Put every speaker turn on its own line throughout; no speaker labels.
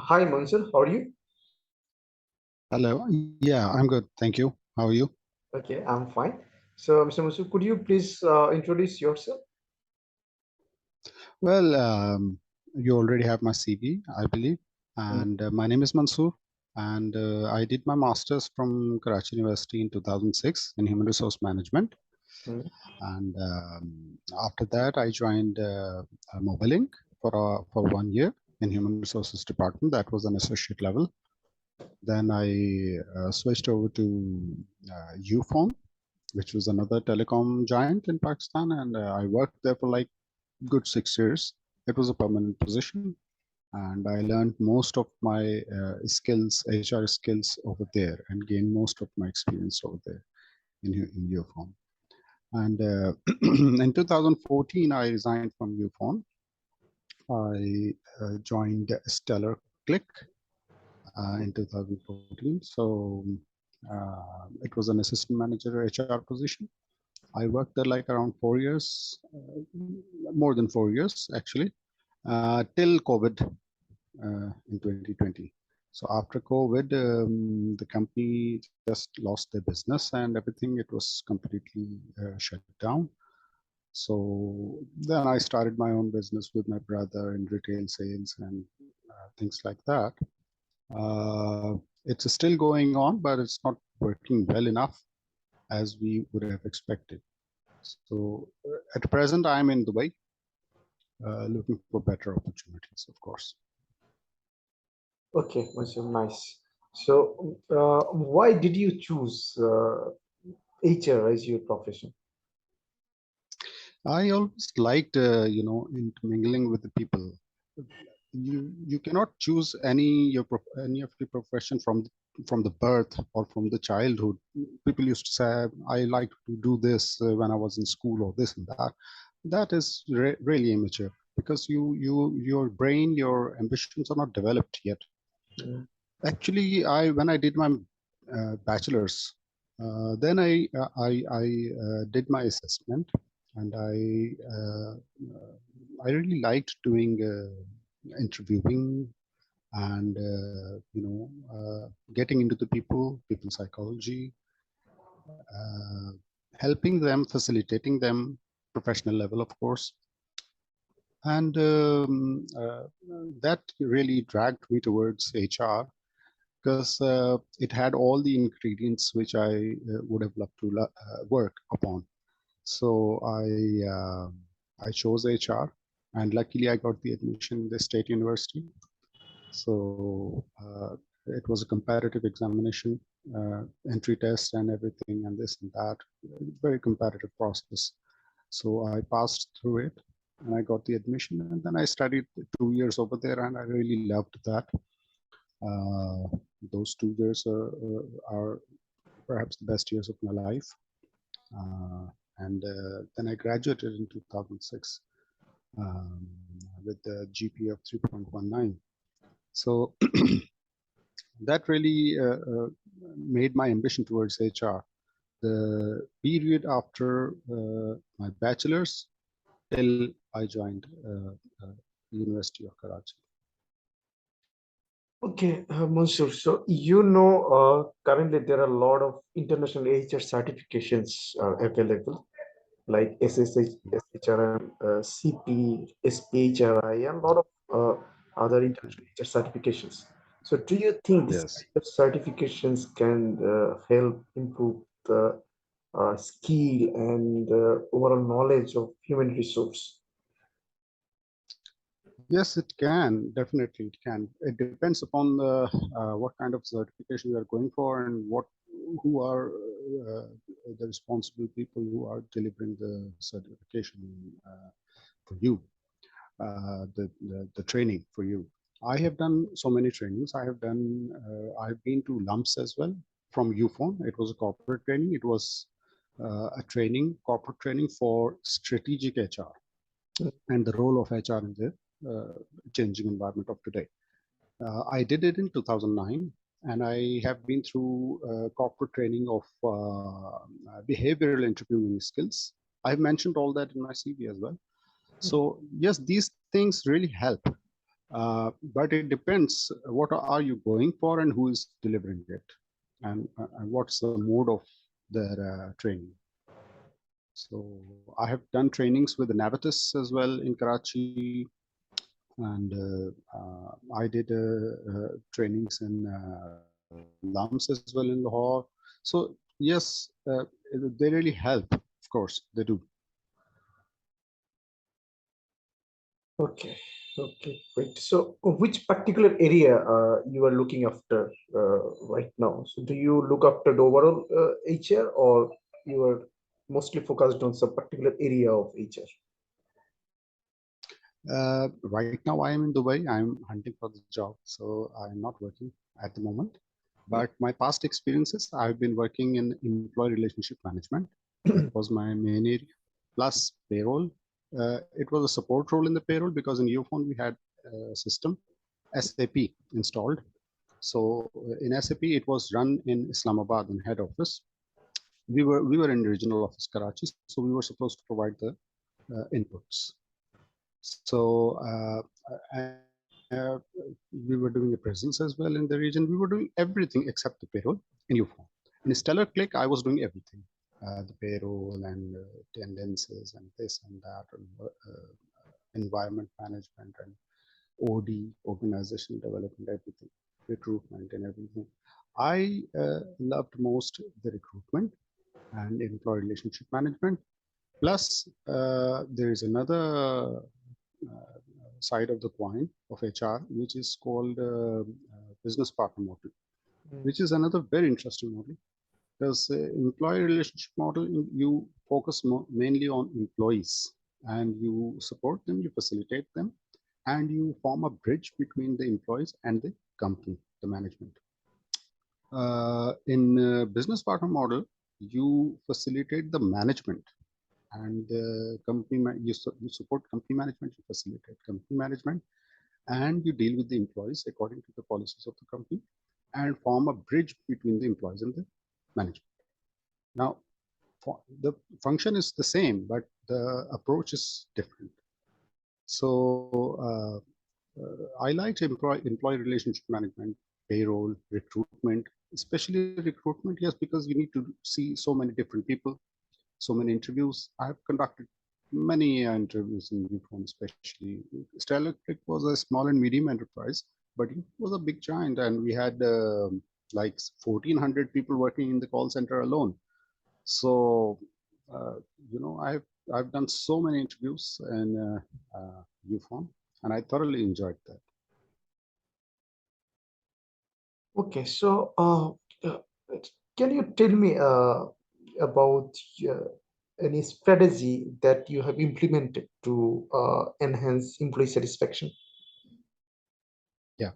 Hi, Mansur. How are you?
Hello. Yeah, I'm good. Thank you. How are you?
Okay, I'm fine. So, Mr. Mansur, could you please introduce yourself?
Well, you already have my CV, I believe.
Mm,
And my name is Mansoor. And I did my master's from Karachi University in 2006 in human resource management.
mm,
And after that, I joined Mobilink for 1 year in human resources department. That was an associate level. Then I switched over to Ufone, which was another telecom giant in Pakistan. And I worked there for like good 6 years. It was a permanent position, and I learned most of my skills, HR skills over there, and gained most of my experience over there in Ufone. And in 2014, I resigned from Ufone. I joined Stellar Click in 2014. So it was an assistant manager HR position. I worked there like around 4 years, more than 4 years actually, till COVID in 2020. So after COVID, the company just lost their business and everything. It was completely shut down. So then I started my own business with my brother in retail sales and things like that. It's still going on, but it's not working well enough as we would have expected. So at present, I'm in Dubai, looking for better opportunities, of course.
okay, Mansur, nice. So, why did you choose HR as your profession?
I always liked, intermingling with the people. You cannot choose any of your profession from the birth or from the childhood. People used to say, "I like to do this when I was in school," or this and that. That is really immature because your brain, your ambitions are not developed yet.
Mm,
Actually, I when I did my bachelor's, then I did my assessment, and I really liked doing interviewing and getting into the people psychology, uh, helping them, facilitating them, professional level, of course, and that really dragged me towards HR because it had all the ingredients which I would have loved to work upon. So I chose HR, and luckily I got the admission in the state university. So it was a comparative examination, entry test, and everything, and this and that. Very competitive process. So I passed through it, and I got the admission, and then I studied 2 years over there, and I really loved that. Uh, those 2 years are perhaps the best years of my life. And then I graduated in 2006 um, with the GPA of 3.19. So that really made my ambition towards HR. The period after my bachelor's till I joined University of Karachi.
okay, Mansur. So, currently there are a lot of international HR certifications available, like SSH, SHRM, CP, SPHRI, and a lot of other international HR certifications. So, do you think this
Yes.
kind of certifications can help improve the skill and overall knowledge of human resource?
Yes, it can. Definitely, it can. It depends upon what kind of certification you are going for and who are the responsible people who are delivering the certification for you, the training for you. I have done so many trainings. I've been to lumps as well from UFON. It was a corporate training. It was corporate training for strategic HR and the role of HR in the changing environment of today. I did it in 2009, and I have been through corporate training of behavioral interviewing skills. I've mentioned all that in my CV as well. So yes, these things really help. But it depends what are you going for and who is delivering it, and what's the mode of their training. So I have done trainings with Navitas as well in Karachi, and I did trainings in LUMS as well in Lahore. So yes, they really help. Of course, they do.
Okay, okay, great. So, which particular area you are looking after right now? So, do you look after the overall HR, or you are mostly focused on some particular area of HR?
Right now, I am in Dubai. I'm hunting for the job, so I'm not working at the moment. But my past experiences, I've been working in employee relationship management. That was my main area. Plus payroll. It was a support role in the payroll because in Ufone we had a system, SAP installed. So in SAP, it was run in Islamabad in head office. We were in regional office Karachi, so we were supposed to provide the inputs. So we were doing appraisals as well in the region. We were doing everything except the payroll in Ufone. In Stellar Click, I was doing everything, the payroll and attendances and this and that, and environment management and OD, organization development, everything, recruitment and everything. I loved most the recruitment and employee relationship management. Plus, there is another side of the coin of HR, which is called business partner model, which is another very interesting model because employee relationship model, you focus mainly on employees and you support them, you facilitate them, and you form a bridge between the employees and the company, the management. In business partner model, you facilitate the management and the company, you support company management, you facilitate company management, and you deal with the employees according to the policies of the company and form a bridge between the employees and the management. Now, the function is the same, but the approach is different. So I liked employee relationship management, payroll, recruitment, especially recruitment, yes, because you need to see so many different people, so many interviews. I have conducted many interviews in Ufone, especially. Stellar Click was a small and medium enterprise, but it was a big giant, and we had like 1,400 people working in the call center alone. So, you know, I've done so many interviews in Ufone, and I thoroughly enjoyed that.
Okay, so can you tell me about any strategy that you have implemented to enhance employee satisfaction?
Yeah,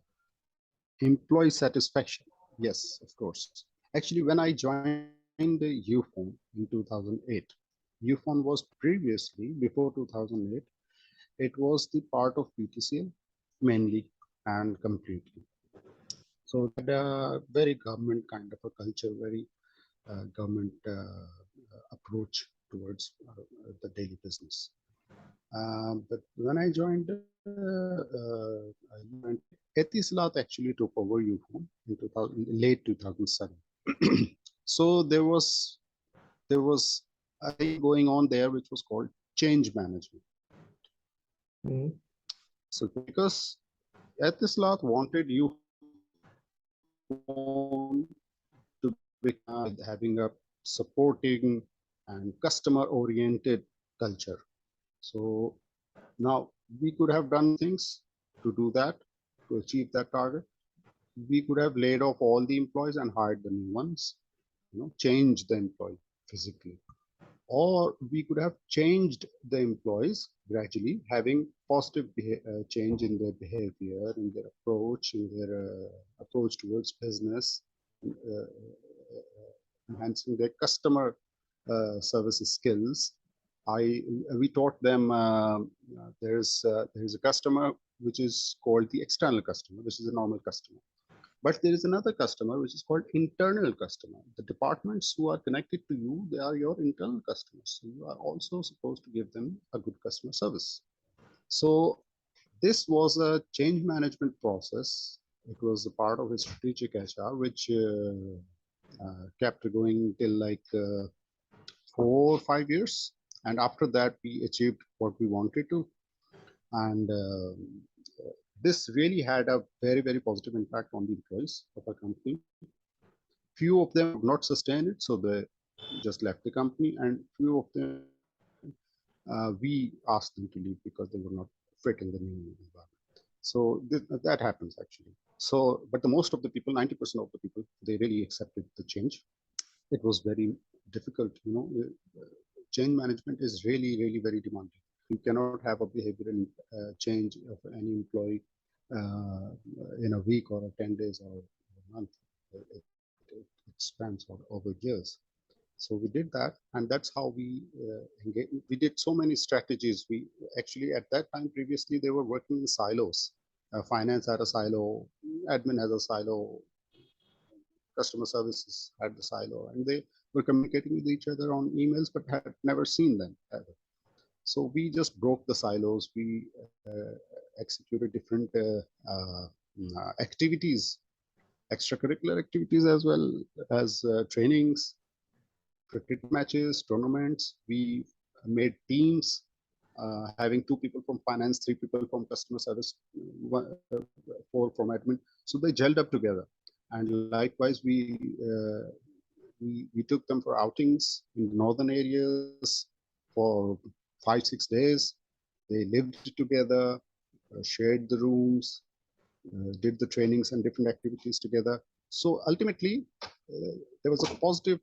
employee satisfaction. Yes, of course. Actually, when I joined the Ufone in 2008, Ufone was previously, before 2008, it was the part of PTCL mainly and completely. So that very government kind of a culture, very government approach towards the daily business. But when I joined, Etisalat actually took over Ufone in late 2007. So there was a thing going on there which was called change management.
Mm.
So because Etisalat wanted Ufone to become having a supporting and customer oriented culture. So now we could have done things to do that, to achieve that target. We could have laid off all the employees and hired the new ones, you know, change the employee physically. Or we could have changed the employees gradually, having positive change in their behavior, in their approach, in their approach towards business, enhancing their customer services skills. We taught them there's a customer which is called the external customer, which is a normal customer. But there is another customer which is called internal customer. The departments who are connected to you, they are your internal customers. So you are also supposed to give them a good customer service. So this was a change management process. It was a part of a strategic HR, which kept going till like 4 or 5 years. And after that, we achieved what we wanted to. And this really had a very, very positive impact on the employees of our company. Few of them could not sustain it, so they just left the company, and few of them we asked them to leave because they were not fit in the new environment. So that happens actually. So, but the most of the people, 90% of the people, they really accepted the change. It was very difficult, change management is really, really very demanding. You cannot have a behavioral change of any employee in a week or 10 days or a month. It spans over years. So we did that, and that's how we engage. We did so many strategies. We actually, at that time previously, they were working in silos. Finance had a silo, admin has a silo, customer services had the silo, and they were communicating with each other on emails, but had never seen them ever. So we just broke the silos. We executed different activities, extracurricular activities, as well as trainings, cricket matches, tournaments. We made teams, having 2 people from finance, 3 people from customer service, 4 from admin. So they gelled up together. And likewise, we took them for outings in the northern areas for 5-6 days. They lived together, shared the rooms, did the trainings and different activities together. So ultimately, there was a positive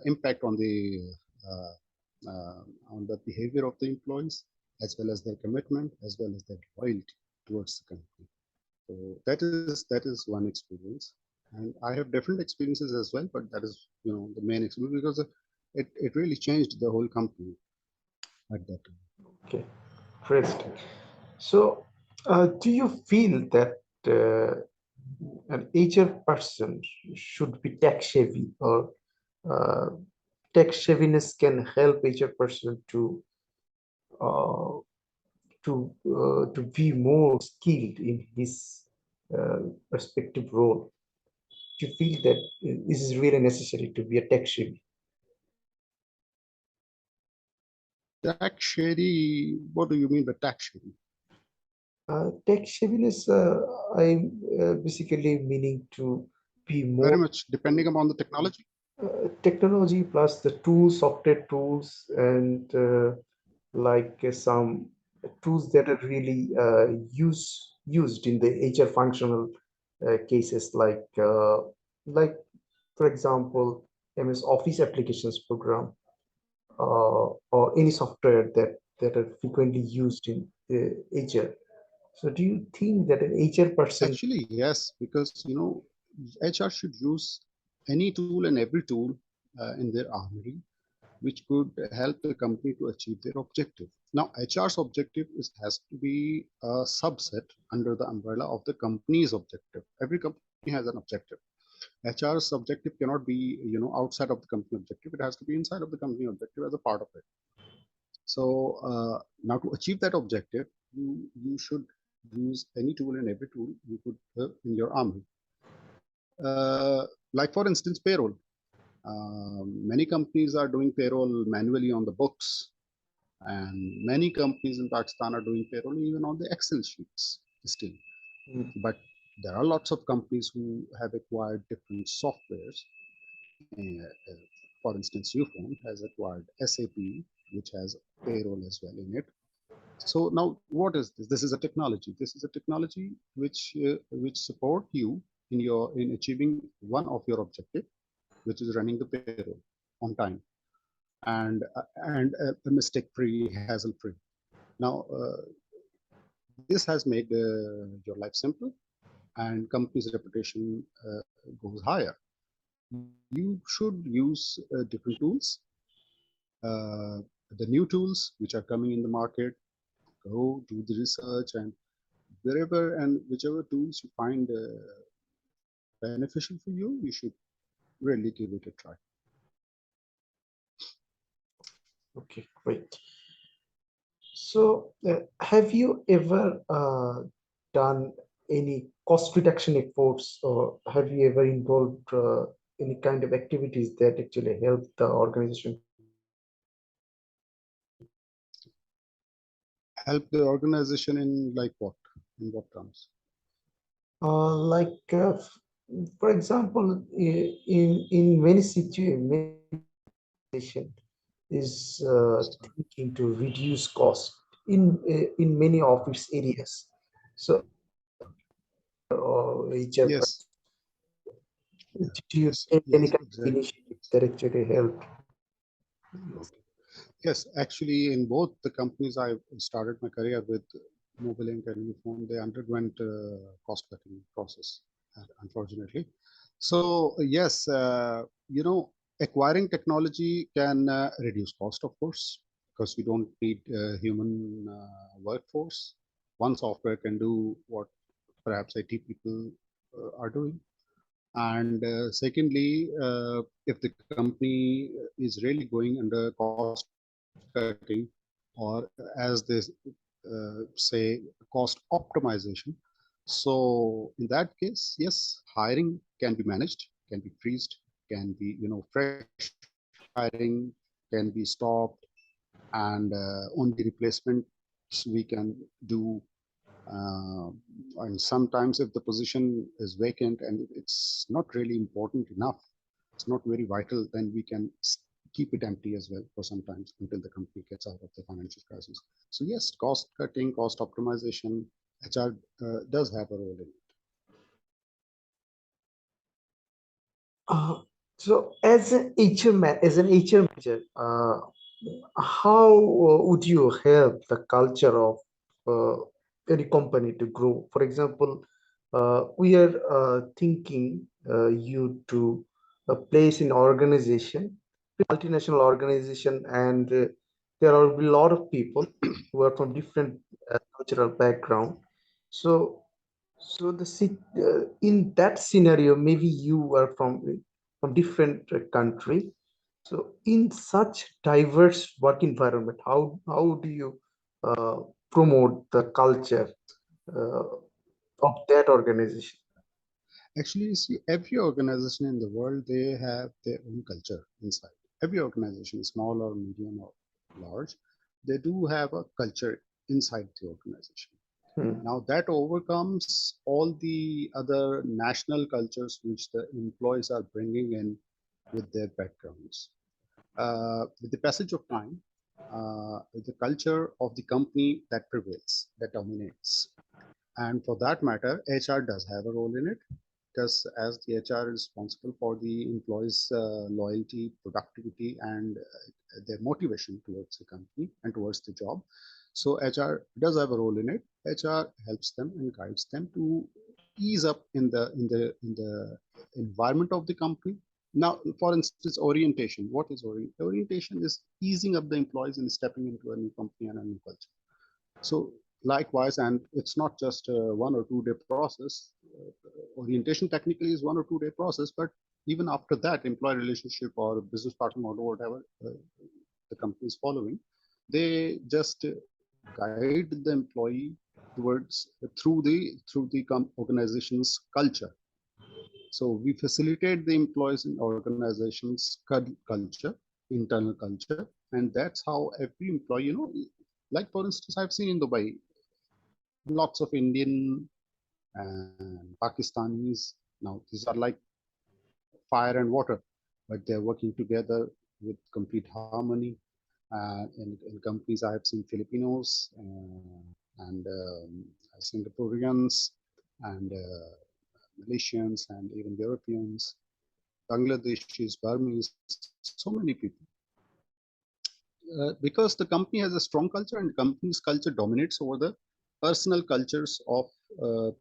impact on the behavior of the employees, as well as their commitment, as well as their loyalty towards the company. So that is one experience, and I have different experiences as well, but that is the main experience, because it really changed the whole company at that time.
Okay, interesting. So, do you feel that an HR person should be tech savvy, or uh, tech savviness can help HR person uh, to be more skilled in his respective role? Do you feel that this is really necessary to be a tech savvy?
Tax shady, what do you mean by tax shady?
Tech savviness, I'm basically meaning to be
Very
more
much depending upon the technology.
technology plus the tools, software tools, and like some tools that are really used in the HR functional cases, like for example, MS Office applications program, or any software that are frequently used in HR. So, do you think that an HR person?
Actually, yes, because HR should use any tool and every tool in their armory, which could help the company to achieve their objective. Now, HR's objective has to be a subset under the umbrella of the company's objective. Every company has an objective. HR's objective cannot be, outside of the company objective. It has to be inside of the company objective as a part of it. So now, to achieve that objective, you should use any tool and every tool you could in your army. Like for instance, payroll. Many companies are doing payroll manually on the books, and many companies in Pakistan are doing payroll even on the Excel sheets still.
Mm.
But there are lots of companies who have acquired different softwares. For instance, Ufone has acquired SAP, which has payroll as well in it. So now, what is this? This is a technology. This is a technology which support you in achieving one of your objective, which is running the payroll on time and mistake-free, hassle-free. Now, this has made your life simple, and company's reputation goes higher. You should use different tools, the new tools which are coming in the market. Go do the research, and wherever and whichever tools you find beneficial for you, you should really give it a try.
Okay, great. So, have you ever done any cost reduction efforts, or have you ever involved any kind of activities that actually help the organization to
Help the organization in like what? In what terms?
like, for example, in many situations, is thinking to reduce cost in many office areas. So, HR,
Yes,
do you
yes,
take any
yes,
kind of
exactly.
initiative that actually help?
Okay. Yes, actually, in both the companies I started my career with, Mobilink and Uniform, they underwent cost-cutting process, unfortunately. So yes, acquiring technology can reduce cost, of course, because you don't need human workforce. One software can do what perhaps IT people are doing. And secondly, if the company is really going under cost cutting, or as they say, cost optimization, so in that case, yes, hiring can be managed, can be freezed, can be, fresh hiring can be stopped, and only replacements we can do. uh, and sometimes if the position is vacant and it's not really important enough, it's not very vital, then we can keep it empty as well for some times until the company gets out of the financial crisis. So yes, cost cutting, cost optimization, HR does have a role in it.
Uh, so, as an HR manager, how would you help the culture of uh, any company to grow? For example, we are thinking you to place in organization, multinational organization, and there are a lot of people who are from different cultural background. So, in that scenario, maybe you are from different country. So in such diverse work environment, how do you uh, promote the culture uh, of that organization?
Actually, you see, every organization in the world, they have their own culture inside. Every organization, small or medium or large, they do have a culture inside the organization.
Hmm.
Now that overcomes all the other national cultures which the employees are bringing in with their backgrounds. With the passage of time, the culture of the company that prevails, that dominates. And for that matter, HR does have a role in it, because as the HR is responsible for the employees' loyalty, productivity, and their motivation towards the company and towards the job. So HR does have a role in it. HR helps them and guides them to ease up in the environment of the company. Now, for instance, orientation. What is orientation? Orientation is easing up the employees and stepping into a new company and a new culture. So likewise, and it's not just a 1 or 2 day process. Orientation technically is 1 or 2 day process, but even after that, employee relationship or business partner model, whatever the company is following, they just guide the employee towards through the organization's culture. So we facilitate the employees in organizations culture, internal culture, and that's how every employee, like for instance, I've seen in Dubai, lots of Indian and Pakistanis. Now these are like fire and water, but they're working together with complete harmony. In companies, I have seen Filipinos and Singaporeans and Malaysians and even Europeans, Bangladeshis, Burmese, so many people. Because the company has a strong culture and the company's culture dominates over the personal cultures of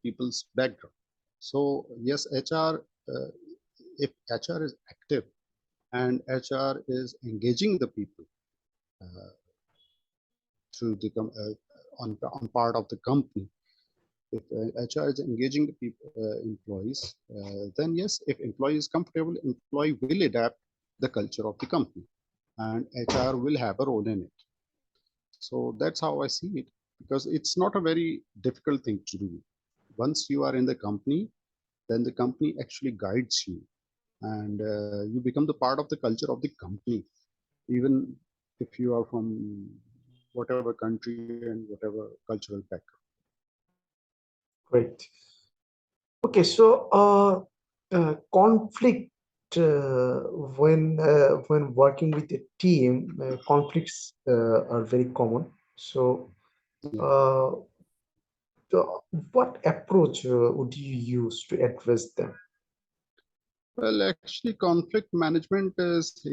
people's background. So yes, if HR is active and HR is engaging the people uh, through on part of the company, if HR is engaging the people, employees, then yes, if employee is comfortable, employee will adapt the culture of the company, and HR will have a role in it. So that's how I see it, because it's not a very difficult thing to do. Once you are in the company, then the company actually guides you, and you become the part of the culture of the company, even if you are from whatever country and whatever cultural background.
Great. Okay, so conflict when working with a team, conflicts are very common. So,
Yeah.
uh, what approach would you use to address them?
Well, actually, conflict management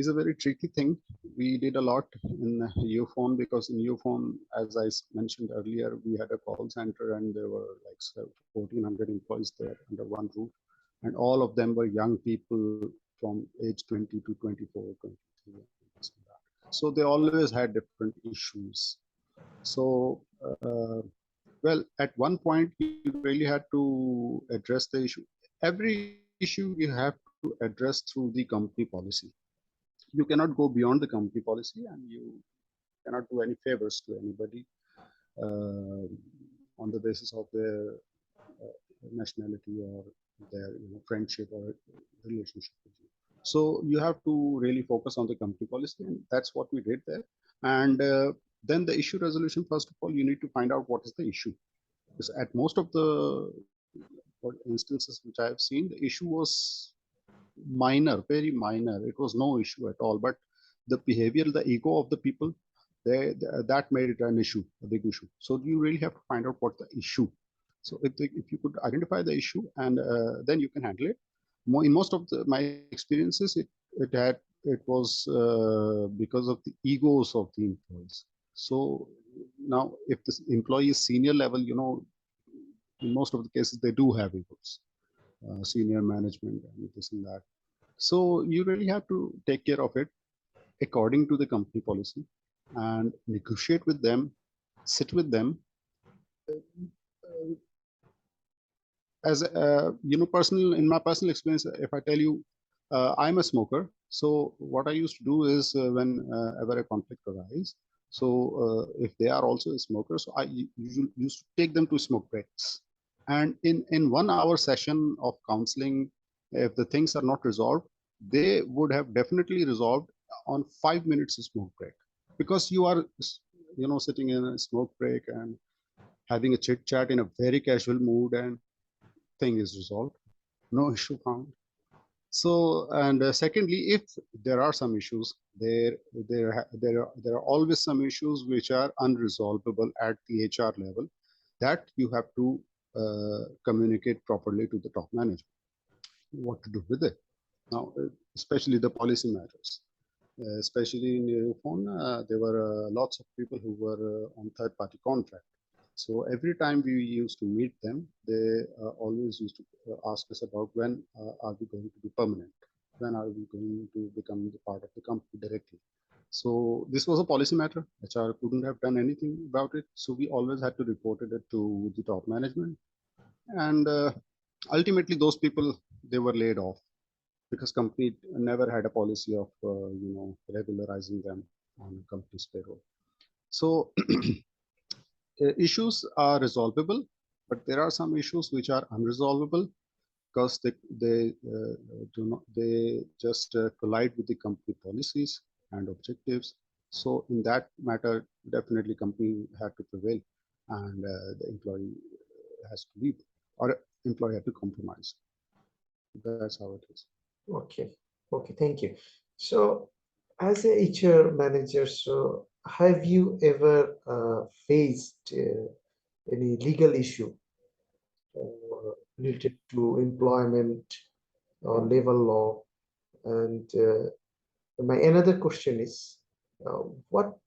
is a very tricky thing. We did a lot in Uphone, because in Uphone, as I mentioned earlier, we had a call center and there were like 1,400 employees there under one roof. And all of them were young people from age 20 to 24, 23. So they always had different issues. So, well, at one point, you really had to address the issue. Every issue you have to address through the company policy. You cannot go beyond the company policy, and you cannot do any favors to anybody uh, on the basis of their nationality or their friendship or relationship with you. So you have to really focus on the company policy, and that's what we did there. And then the issue resolution. First of all, you need to find out what is the issue. Because at most of the instances which I have seen, the issue was minor, very minor. It was no issue at all. But the behavior, the ego of the people, that made it an issue, a big issue. So you really have to find out what the issue. So if you could identify the issue, and then you can handle it. In most of my experiences, it was because of the egos of the employees. So now, if this employee is senior level, in most of the cases they do have egos, senior management and this and that. So you really have to take care of it according to the company policy and negotiate with them, sit with them. As personal, in my personal experience, if I tell you, I'm a smoker. So what I used to do is, whenever a conflict arises, so if they are also a smoker, so I usually used to take them to smoke breaks. And in 1 hour session of counseling, if the things are not resolved, they would have definitely resolved on 5 minutes of smoke break, because you are sitting in a smoke break and having a chit chat in a very casual mood, and thing is resolved, no issue found. So, and secondly, if there are some issues, there are always some issues which are unresolvable at the HR level, that you have to communicate properly to the top management what to do with it. Now, especially the policy matters. Especially in Europhone, there were lots of people who were on third-party contract. So every time we used to meet them, they always used to ask us about when are we going to be permanent? When are we going to become the part of the company directly? So this was a policy matter. HR couldn't have done anything about it. So we always had to report it to the top management. And ultimately, those people, they were laid off, because company never had a policy of regularizing them on company's payroll. So issues are resolvable, but there are some issues which are unresolvable, because they just collide with the company policies and objectives. So in that matter, definitely company had to prevail, and the employee has to leave, or employee had to compromise. That's how it is.
Okay, okay, thank you. So, as a HR manager, so have you ever faced any legal issue related to employment or labor law? And my another question is, what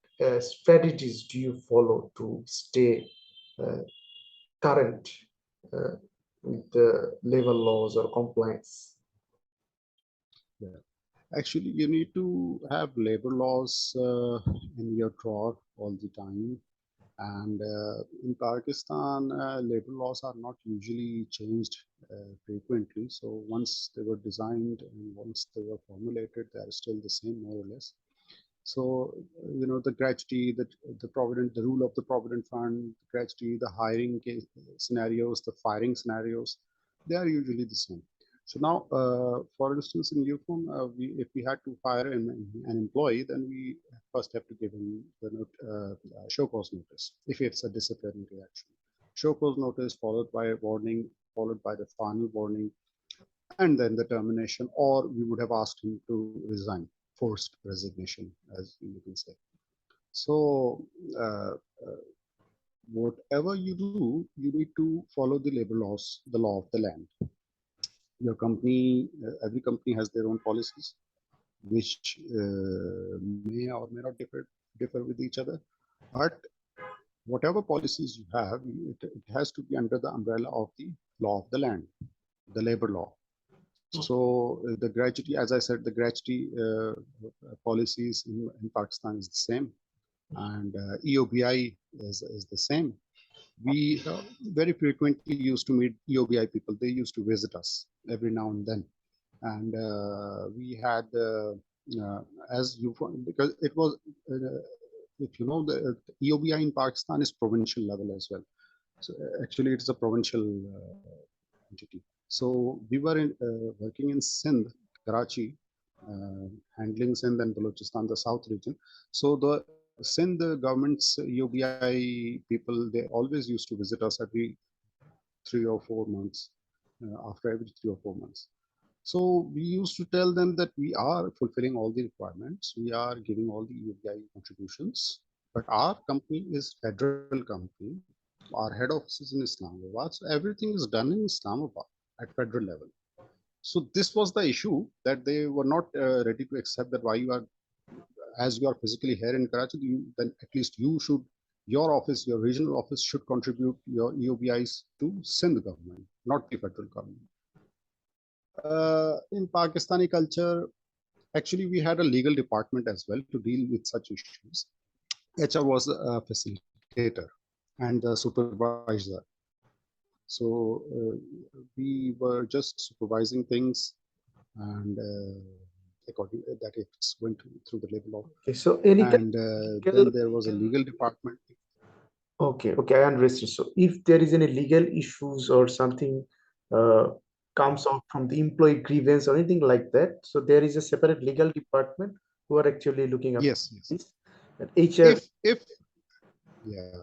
strategies do you follow to stay uh, current uh, with the labor laws or compliance?
Yeah. Actually, you need to have labor laws in your drawer all the time. And in Pakistan, labor laws are not usually changed frequently. So once they were designed and once they were formulated, they are still the same, more or less. So, the gratuity, the provident, the rule of the provident fund, gratuity, the hiring case scenarios, the firing scenarios, they are usually the same. So now, for instance, in UFOM, if we had to fire an employee, then we first have to give him the show cause notice if it's a disciplinary action. Show cause notice followed by a warning, followed by the final warning, and then the termination, or we would have asked him to resign, forced resignation, as you can say. So, uh, uh, whatever you do, you need to follow the labor laws, the law of the land. Your company, every company has their own policies, which may or may not differ with each other. But whatever policies you have, it has to be under the umbrella of the law of the land, the labor law. So the gratuity, as I said, the gratuity policies in Pakistan is the same, and EOBI is the same. We very frequently used to meet EOBI people. They used to visit us every now and then, and we had as you because it was if you know the EOBI in Pakistan is provincial level as well. So actually, it's a provincial entity. So we were working in Sindh, Karachi, handling Sindh and Balochistan, the south region. So the Sindh government's UBI people, they always used to visit us every 3 or 4 months, after every 3 or 4 months. So we used to tell them that we are fulfilling all the requirements, we are giving all the UBI contributions, but our company is federal company. Our head office is in Islamabad, so everything is done in Islamabad at federal level. So this was the issue, that they were not ready to accept that why you are, as you are physically here in Karachi, then at least you should, your office, your regional office should contribute your EOBIs to Sindh government, not the federal government. In Pakistani culture, actually we had a legal department as well to deal with such issues. HR was a facilitator and the supervisor. So we were just supervising things, and according that it's went through the labor law.
Okay, so any kind
And
of
then there was a legal department.
okay, I understand. So if there is any legal issues or something uh, comes out from the employee grievance or anything like that, so there is a separate legal department who are actually looking after
Yes, yes.
this. And HR,
If yeah,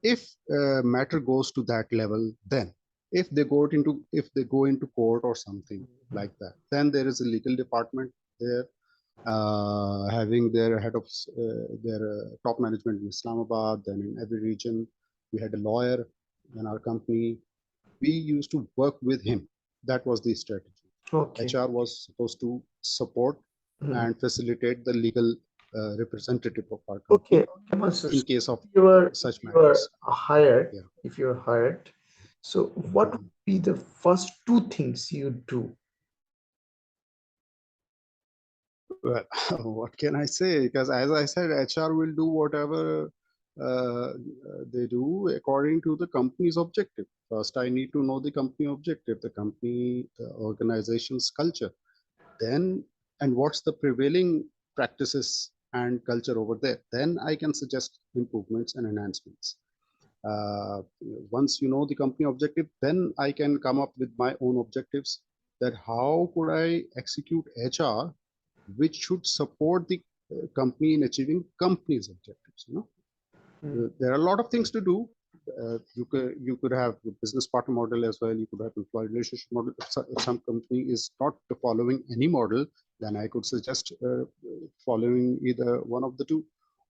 if matter goes to that level, then if they go into court or something like that, then there is a legal department there, having their head of their top management in Islamabad. Then in every region, we had a lawyer in our company. We used to work with him. That was the strategy.
okay.
HR was supposed to support
Mhm.
and facilitate the legal representative of our
Okay,
company
okay, Mansur.
in
So
case of
if
such
you are
matters.
hired,
Yeah.
if you are hired, so what would
Mhm.
be the first two things you do?
Well, what can I say? Because as I said, HR will do whatever they do according to the company's objective. First, I need to know the company objective, the company, the organization's culture. Then, and what's the prevailing practices and culture over there. Then I can suggest improvements and enhancements. Uh, Once you know the company objective, then I can come up with my own objectives, that how could I execute HR which should support the company in achieving company's objectives.
Mm.
There are a lot of things to do. You could have a business partner model as well. You could have employee relationship model. If some company is not following any model, then I could suggest following either one of the two,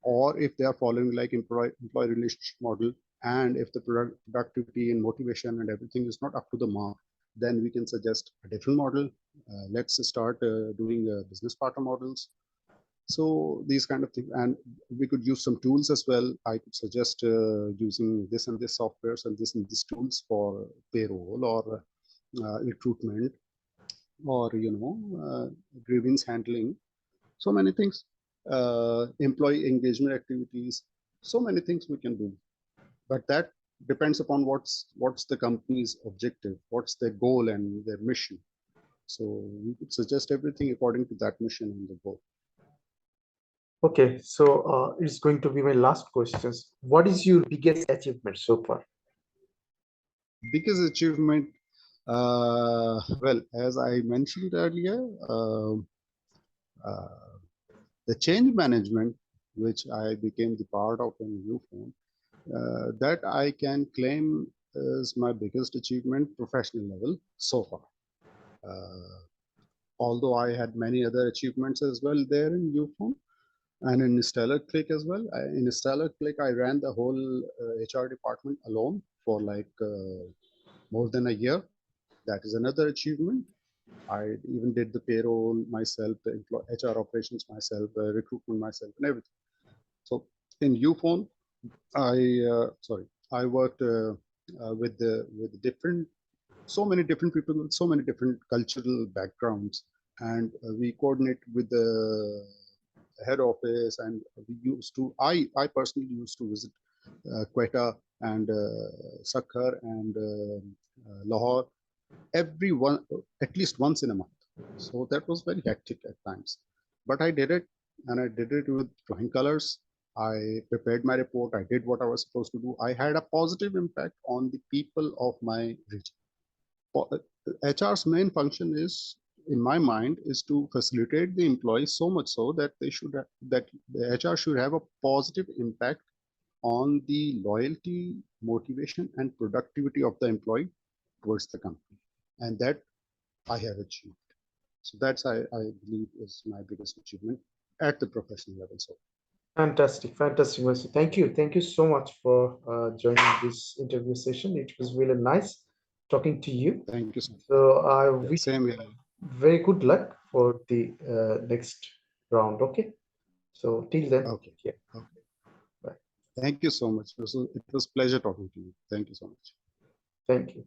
or if they are following like employee relationship model, and if the productivity and motivation and everything is not up to the mark, then we can suggest a different model. Let's start doing business partner models. So these kind of things, and we could use some tools as well. I could suggest using this and this softwares and this tools for payroll or recruitment, or grievance handling. So many things, employee engagement activities. So many things we can do, but that depends upon what's the company's objective, what's their goal and their mission. So we could suggest everything according to that mission and the goal.
Okay, so it's going to be my last questions. What is your biggest achievement so far?
Biggest achievement, well, as I mentioned earlier, uh, the change management, which I became the part of in Ufone, that I can claim is my biggest achievement professional level so far. Although I had many other achievements as well there in Ufone and in Stellar Click as well. In Stellar Click, I ran the whole HR department alone for like more than a year. That is another achievement. I even did the payroll myself, the HR operations myself, the recruitment myself, and everything. So in Ufone, I worked with different, so many different people with so many different cultural backgrounds, and we coordinate with the head office, and we used to. I personally used to visit Quetta and Sakhar and Lahore every one at least once in a month. So that was very hectic at times, but I did it, and I did it with flying colors. I prepared my report. I did what I was supposed to do. I had a positive impact on the people of my region. HR's main function is, in my mind, is to facilitate the employees so much so that that the HR should have a positive impact on the loyalty, motivation, and productivity of the employee towards the company, and that I have achieved. So that's I believe is my biggest achievement at the professional level. So
Fantastic, fantastic, Mercy. Thank you so much for joining this interview session. It was really nice talking to you.
thank you so much.
So I
Yeah,
wish
same
you
here.
very good luck for the next round. Okay. So till then,
Okay.
yeah,
Okay.
bye.
Thank you so much. It was pleasure talking to you. Thank you so much.
Thank you.